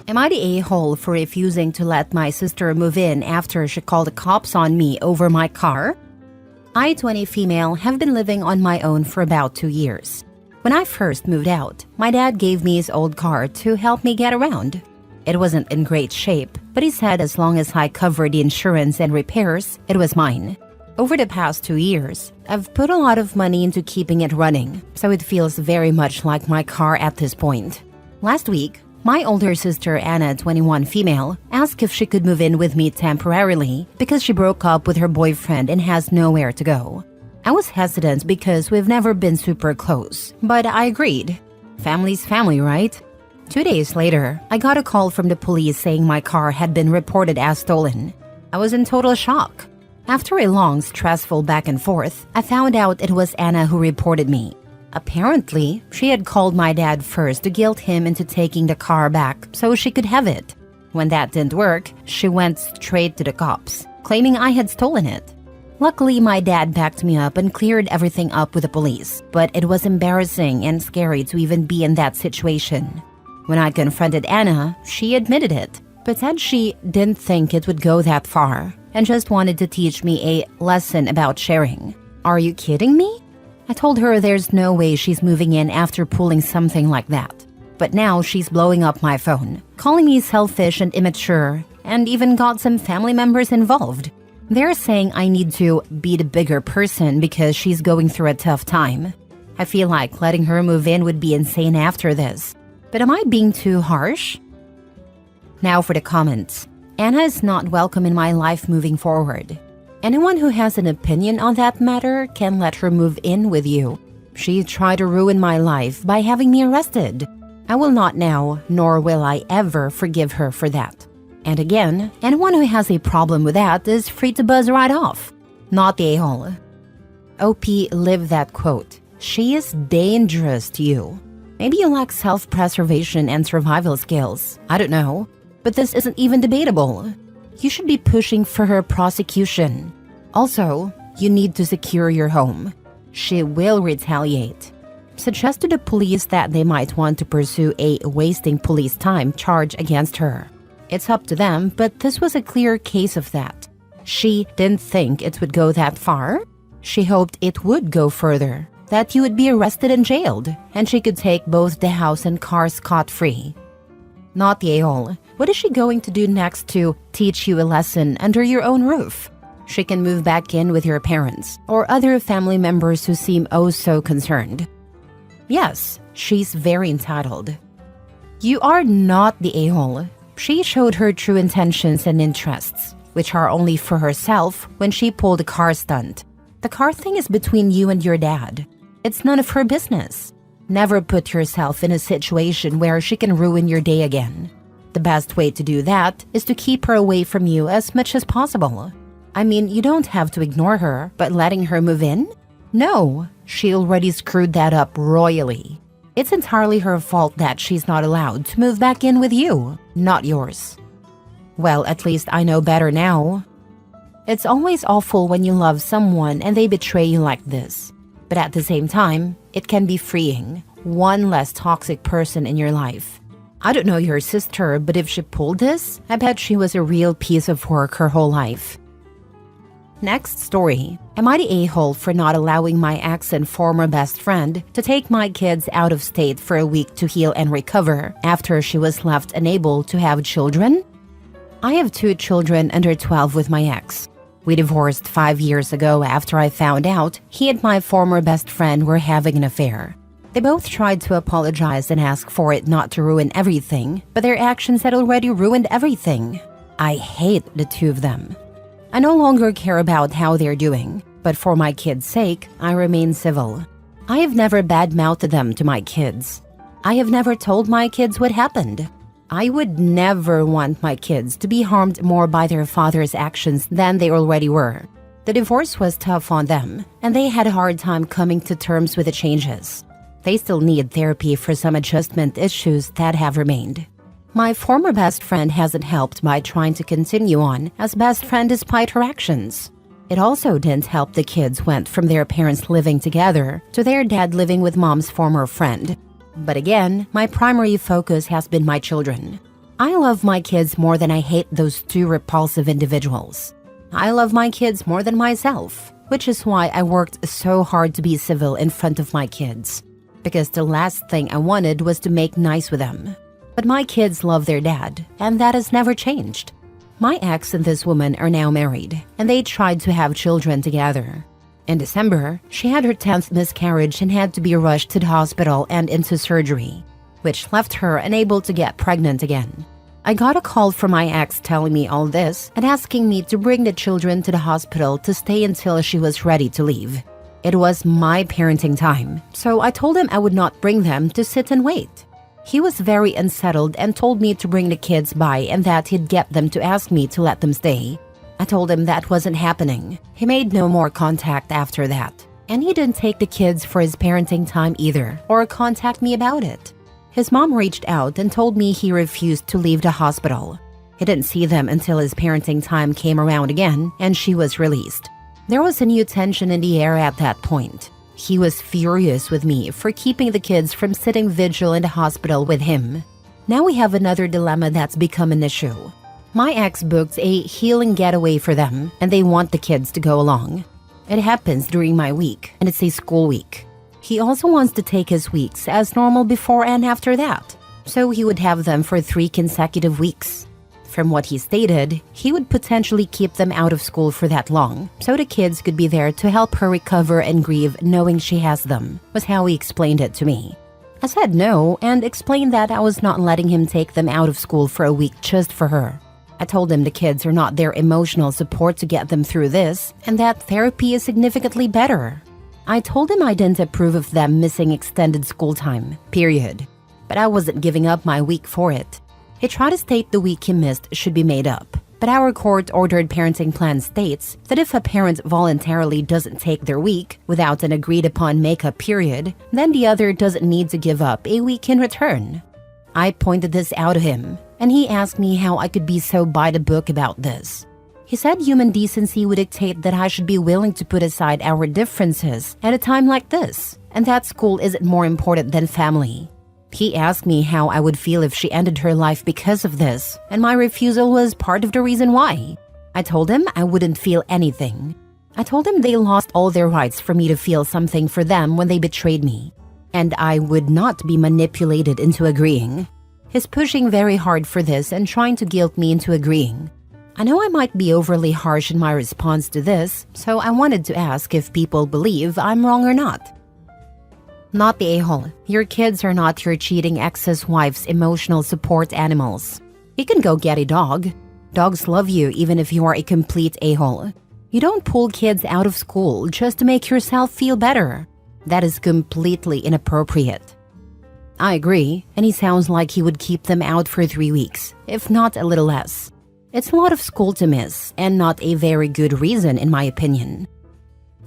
Am I the a-hole for refusing to let my sister move in after she called the cops on me over my car? I, 20 female, have been living on my own for about 2 years. When I first moved out, my dad gave me his old car to help me get around. It wasn't in great shape, but he said as long as I covered the insurance and repairs, it was mine. Over the past 2 years, I've put a lot of money into keeping it running, so it feels very much like my car at this point. Last week, my older sister Anna, 21 female, asked if she could move in with me temporarily because she broke up with her boyfriend and has nowhere to go. I was hesitant because we've never been super close, but I agreed. Family's family, right? 2 days later, I got a call from the police saying my car had been reported as stolen. I was in total shock. After a long, stressful back and forth, I found out it was Anna who reported me. Apparently, she had called my dad first to guilt him into taking the car back so she could have it. When that didn't work, she went straight to the cops, claiming I had stolen it. Luckily, my dad backed me up and cleared everything up with the police, but it was embarrassing and scary to even be in that situation. When I confronted Anna, she admitted it, but said she didn't think it would go that far and just wanted to teach me a lesson about sharing. Are you kidding me? I told her there's no way she's moving in after pulling something like that. But now she's blowing up my phone, calling me selfish and immature, and even got some family members involved. They're saying I need to be the bigger person because she's going through a tough time. I feel like letting her move in would be insane after this. But am I being too harsh? Now for the comments. Anna is not welcome in my life moving forward. Anyone who has an opinion on that matter can let her move in with you. She tried to ruin my life by having me arrested. I will not now, nor will I ever forgive her for that. And again, anyone who has a problem with that is free to buzz right off. Not the a-hole. OP lived that quote. She is dangerous to you. Maybe you lack self-preservation and survival skills. I don't know. But this isn't even debatable. You should be pushing for her prosecution. Also, you need to secure your home. She will retaliate. Suggest to the police that they might want to pursue a wasting police time charge against her. It's up to them, but this was a clear case of that. She didn't think it would go that far. She hoped it would go further, that you would be arrested and jailed, and she could take both the house and car scot-free. Not the a-hole. What is she going to do next to teach you a lesson under your own roof? She can move back in with your parents or other family members who seem oh so concerned. Yes, she's very entitled. You are not the a-hole. She showed her true intentions and interests, which are only for herself when she pulled a car stunt. The car thing is between you and your dad. It's none of her business. Never put yourself in a situation where she can ruin your day again. The best way to do that is to keep her away from you as much as possible. I mean, you don't have to ignore her, but letting her move in? No, she already screwed that up royally. It's entirely her fault that she's not allowed to move back in with you, not yours. Well, at least I know better now. It's always awful when you love someone and they betray you like this. But at the same time, it can be freeing. One less toxic person in your life. I don't know your sister, but if she pulled this, I bet she was a real piece of work her whole life. Next story. Am I the a-hole for not allowing my ex and former best friend to take my kids out of state for a week to heal and recover after she was left unable to have children? I have 2 children under 12 with my ex. We divorced 5 years ago after I found out he and my former best friend were having an affair. They both tried to apologize and ask for it not to ruin everything, but their actions had already ruined everything. I hate the 2 of them. I no longer care about how they're doing, but for my kids' sake, I remain civil. I have never badmouthed them to my kids. I have never told my kids what happened. I would never want my kids to be harmed more by their father's actions than they already were. The divorce was tough on them, and they had a hard time coming to terms with the changes. They still need therapy for some adjustment issues that have remained. My former best friend hasn't helped by trying to continue on as best friend despite her actions. It also didn't help the kids went from their parents living together to their dad living with mom's former friend. But again, my primary focus has been my children. I love my kids more than I hate those two repulsive individuals. I love my kids more than myself, which is why I worked so hard to be civil in front of my kids. Because the last thing I wanted was to make nice with them. But my kids love their dad, and that has never changed. My ex and this woman are now married, and they tried to have children together. In December, she had her 10th miscarriage and had to be rushed to the hospital and into surgery, which left her unable to get pregnant again. I got a call from my ex telling me all this and asking me to bring the children to the hospital to stay until she was ready to leave. It was my parenting time, so I told him I would not bring them to sit and wait. He was very unsettled and told me to bring the kids by and that he'd get them to ask me to let them stay. I told him that wasn't happening. He made no more contact after that. And he didn't take the kids for his parenting time either, or contact me about it. His mom reached out and told me he refused to leave the hospital. He didn't see them until his parenting time came around again and she was released. There was a new tension in the air at that point. He was furious with me for keeping the kids from sitting vigil in the hospital with him. Now we have another dilemma that's become an issue. My ex booked a healing getaway for them and they want the kids to go along. It happens during my week and it's a school week. He also wants to take his weeks as normal before and after that, so he would have them for 3 consecutive weeks. From what he stated, he would potentially keep them out of school for that long, so the kids could be there to help her recover and grieve knowing she has them, was how he explained it to me. I said no and explained that I was not letting him take them out of school for a week just for her. I told him the kids are not their emotional support to get them through this and that therapy is significantly better. I told him I didn't approve of them missing extended school time, period. But I wasn't giving up my week for it. He tried to state the week he missed should be made up. But our court-ordered parenting plan states that if a parent voluntarily doesn't take their week without an agreed-upon make-up period, then the other doesn't need to give up a week in return. I pointed this out to him, and he asked me how I could be so by the book about this. He said human decency would dictate that I should be willing to put aside our differences at a time like this, and that school isn't more important than family. He asked me how I would feel if she ended her life because of this, and my refusal was part of the reason why. I told him I wouldn't feel anything. I told him they lost all their rights for me to feel something for them when they betrayed me, and I would not be manipulated into agreeing. He's pushing very hard for this and trying to guilt me into agreeing. I know I might be overly harsh in my response to this, so I wanted to ask if people believe I'm wrong or not. Not the a-hole. Your kids are not your cheating ex's wife's emotional support animals. You can go get a dog. Dogs love you even if you are a complete a-hole. You don't pull kids out of school just to make yourself feel better. That is completely inappropriate. I agree, and he sounds like he would keep them out for 3 weeks, if not a little less. It's a lot of school to miss, and not a very good reason in my opinion.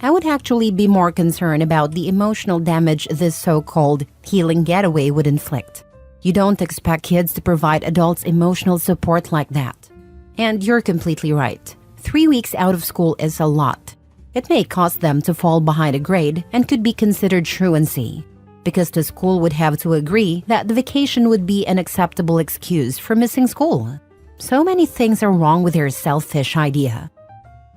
I would actually be more concerned about the emotional damage this so-called healing getaway would inflict. You don't expect kids to provide adults emotional support like that. And you're completely right. 3 weeks out of school is a lot. It may cause them to fall behind a grade and could be considered truancy, because the school would have to agree that the vacation would be an acceptable excuse for missing school. So many things are wrong with your selfish idea.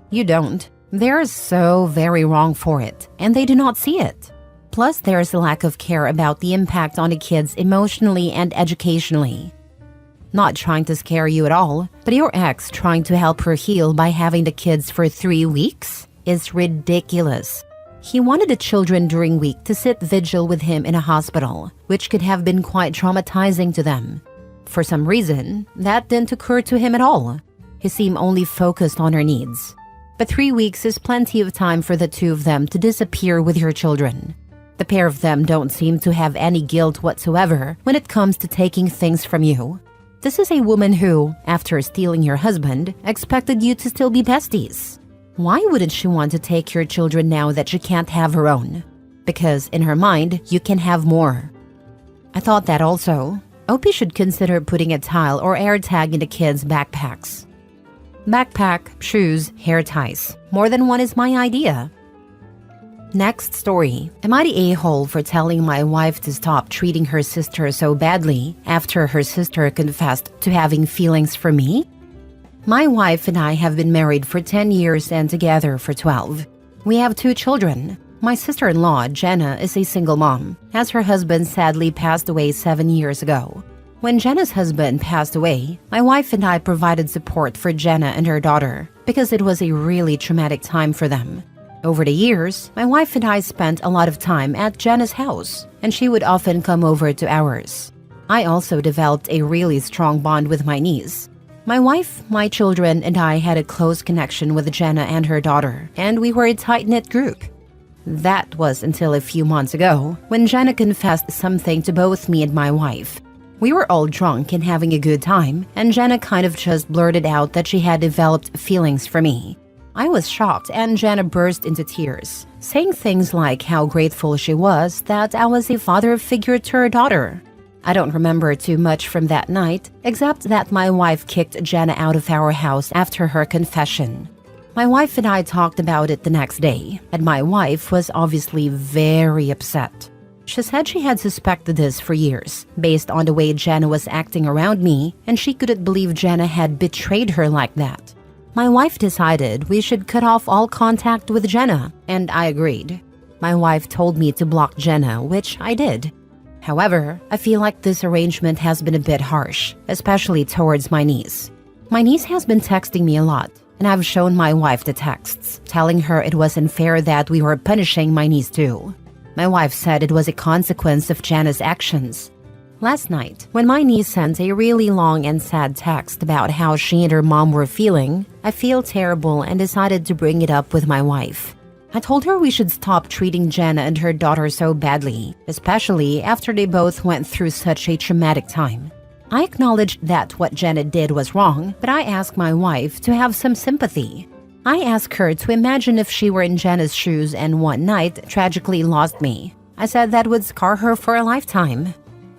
You don't. They're so very wrong for it, and they do not see it. Plus, there's a lack of care about the impact on the kids emotionally and educationally. Not trying to scare you at all, but your ex trying to help her heal by having the kids for 3 weeks is ridiculous. He wanted the children during week to sit vigil with him in a hospital, which could have been quite traumatizing to them. For some reason, that didn't occur to him at all. He seemed only focused on her needs. But 3 weeks is plenty of time for the two of them to disappear with your children. The pair of them don't seem to have any guilt whatsoever when it comes to taking things from you. This is a woman who, after stealing your husband, expected you to still be besties. Why wouldn't she want to take your children now that she can't have her own? Because in her mind, you can have more. I thought that also. OP should consider putting a tile or air tag in the kids' backpacks. Backpack, shoes, hair ties. More than one is my idea. Next story. Am I the a-hole for telling my wife to stop treating her sister so badly after her sister confessed to having feelings for me? My wife and I have been married for 10 years and together for 12. We have 2 children. My sister-in-law, Jenna, is a single mom, as her husband sadly passed away 7 years ago. When Jenna's husband passed away, my wife and I provided support for Jenna and her daughter because it was a really traumatic time for them. Over the years, my wife and I spent a lot of time at Jenna's house, and she would often come over to ours. I also developed a really strong bond with my niece. My wife, my children, and I had a close connection with Jenna and her daughter, and we were a tight-knit group. That was until a few months ago, when Jenna confessed something to both me and my wife. We were all drunk and having a good time, and Jenna kind of just blurted out that she had developed feelings for me. I was shocked, and Jenna burst into tears, saying things like how grateful she was that I was a father figure to her daughter. I don't remember too much from that night, except that my wife kicked Jenna out of our house after her confession. My wife and I talked about it the next day, and my wife was obviously very upset. She said she had suspected this for years, based on the way Jenna was acting around me, and she couldn't believe Jenna had betrayed her like that. My wife decided we should cut off all contact with Jenna, and I agreed. My wife told me to block Jenna, which I did. However, I feel like this arrangement has been a bit harsh, especially towards my niece. My niece has been texting me a lot, and I've shown my wife the texts, telling her it wasn't fair that we were punishing my niece too. My wife said it was a consequence of Jenna's actions. Last night, when my niece sent a really long and sad text about how she and her mom were feeling, I feel terrible and decided to bring it up with my wife. I told her we should stop treating Jenna and her daughter so badly, especially after they both went through such a traumatic time. I acknowledged that what Jenna did was wrong, but I asked my wife to have some sympathy. I asked her to imagine if she were in Jenna's shoes and one night tragically lost me. I said that would scar her for a lifetime.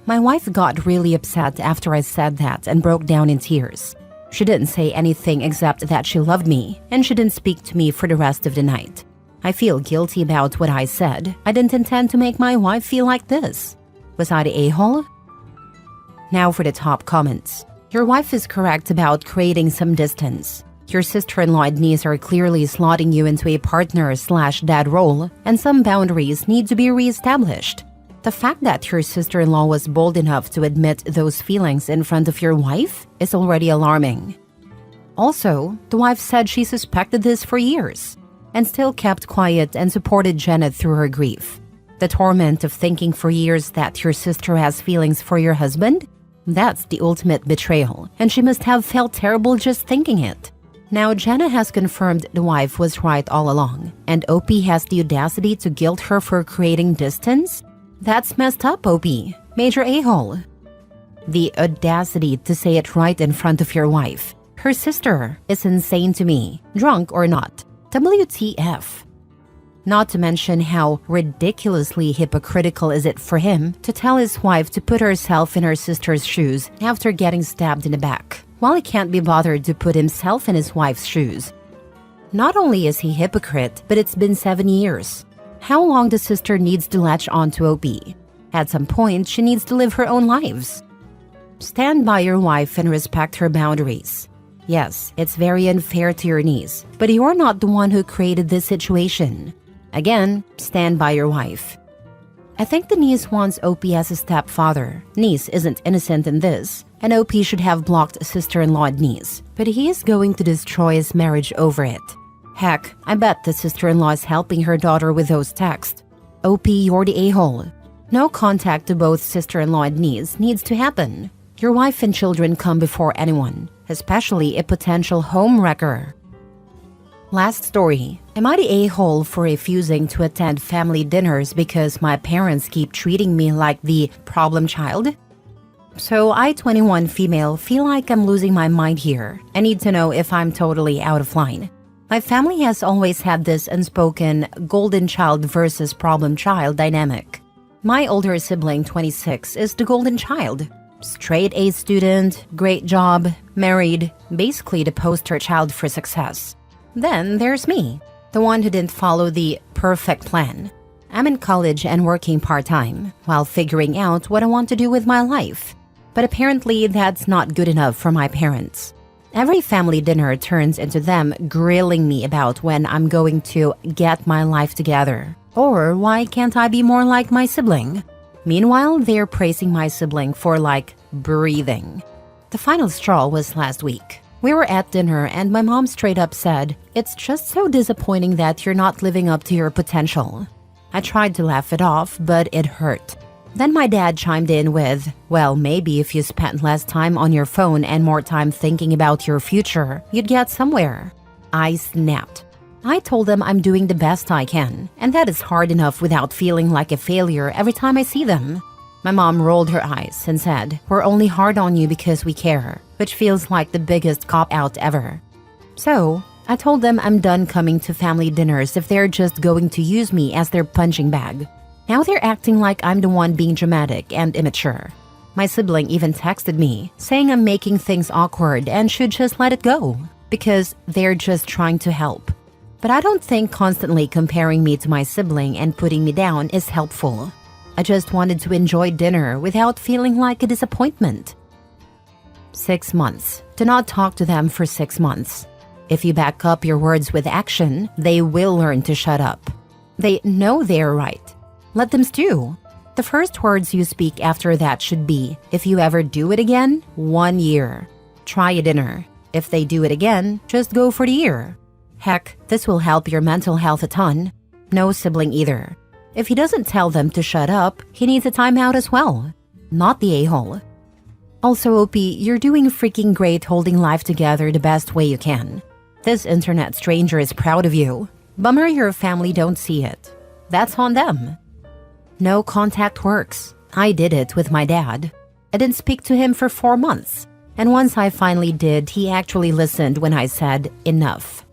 My wife got really upset after I said that and broke down in tears. She didn't say anything except that she loved me, and she didn't speak to me for the rest of the night. I feel guilty about what I said. I didn't intend to make my wife feel like this. Was I the a-hole? Now for the top comments. Your wife is correct about creating some distance. Your sister-in-law and niece are clearly slotting you into a partner/dad role, and some boundaries need to be reestablished. The fact that your sister-in-law was bold enough to admit those feelings in front of your wife is already alarming. Also, the wife said she suspected this for years, and still kept quiet and supported Jenna through her grief. The torment of thinking for years that your sister has feelings for your husband? That's the ultimate betrayal, and she must have felt terrible just thinking it. Now Jenna has confirmed the wife was right all along, and OP has the audacity to guilt her for creating distance? That's messed up, OP. Major a-hole. The audacity to say it right in front of your wife. Her sister is insane to me, drunk or not. WTF. Not to mention how ridiculously hypocritical is it for him to tell his wife to put herself in her sister's shoes after getting stabbed in the back, while he can't be bothered to put himself in his wife's shoes. Not only is he hypocrite, but it's been 7 years. How long the sister needs to latch on to OP? At some point, she needs to live her own lives. Stand by your wife and respect her boundaries. Yes, it's very unfair to your niece, but you're not the one who created this situation. Again, stand by your wife. I think the niece wants OP as a stepfather. Niece isn't innocent in this, and OP should have blocked sister-in-law and niece, but he is going to destroy his marriage over it. Heck, I bet the sister-in-law is helping her daughter with those texts. OP, you're the a-hole. No contact to both sister-in-law and niece needs to happen. Your wife and children come before anyone, especially a potential home wrecker. Last story. Am I the a-hole for refusing to attend family dinners because my parents keep treating me like the problem child? So I, 21 female, feel like I'm losing my mind here. I need to know if I'm totally out of line. My family has always had this unspoken golden child versus problem child dynamic. My older sibling, 26, is the golden child. Straight A student, great job, married, basically the poster child for success. Then there's me, the one who didn't follow the perfect plan. I'm in college and working part-time while figuring out what I want to do with my life. But apparently that's not good enough for my parents. Every family dinner turns into them grilling me about when I'm going to get my life together. Or why can't I be more like my sibling? Meanwhile, they're praising my sibling for breathing. The final straw was last week. We were at dinner and my mom straight up said, "It's just so disappointing that you're not living up to your potential." I tried to laugh it off, but it hurt. Then my dad chimed in with, "Well, maybe if you spent less time on your phone and more time thinking about your future, you'd get somewhere." I snapped. I told them I'm doing the best I can, and that is hard enough without feeling like a failure every time I see them. My mom rolled her eyes and said, "We're only hard on you because we care," which feels like the biggest cop-out ever. So, I told them I'm done coming to family dinners if they're just going to use me as their punching bag. Now they're acting like I'm the one being dramatic and immature. My sibling even texted me, saying I'm making things awkward and should just let it go, because they're just trying to help. But I don't think constantly comparing me to my sibling and putting me down is helpful. I just wanted to enjoy dinner without feeling like a disappointment. 6 months. Do not talk to them for 6 months. If you back up your words with action, they will learn to shut up. They know they're right. Let them stew. The first words you speak after that should be, "If you ever do it again, 1 year. Try a dinner. If they do it again, just go for the year." Heck, this will help your mental health a ton. No sibling either. If he doesn't tell them to shut up, he needs a timeout as well. Not the a-hole. Also, OP, you're doing freaking great holding life together the best way you can. This internet stranger is proud of you. Bummer your family don't see it. That's on them. No contact works. I did it with my dad. I didn't speak to him for 4 months. And once I finally did, he actually listened when I said enough.